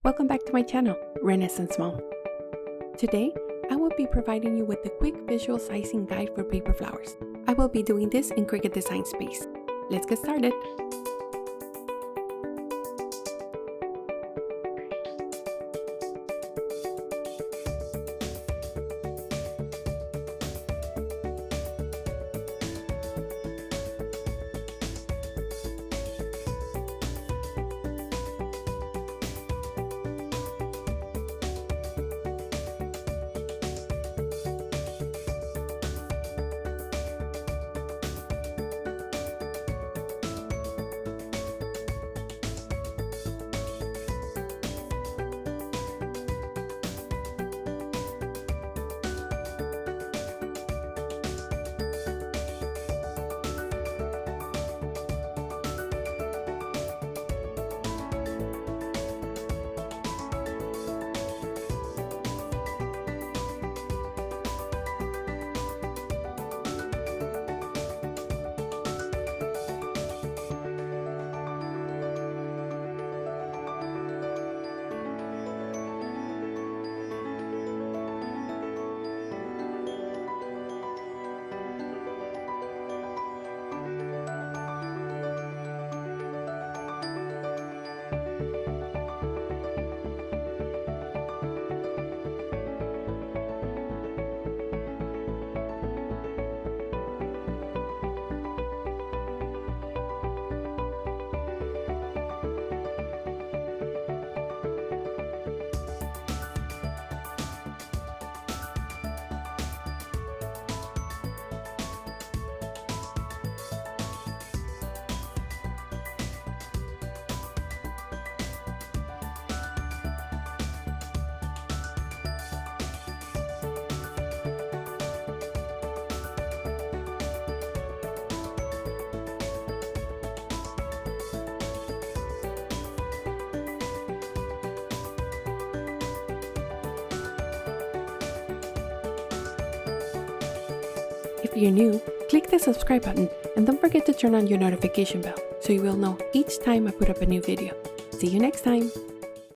Welcome back to my channel, Renaissance Mom. Today, I will be providing you with a quick visual sizing guide for paper flowers. I will be doing this in Cricut Design Space. Let's get started. If you're new, click the subscribe button and don't forget to turn on your notification bell so you will know each time I put up a new video. See you next time!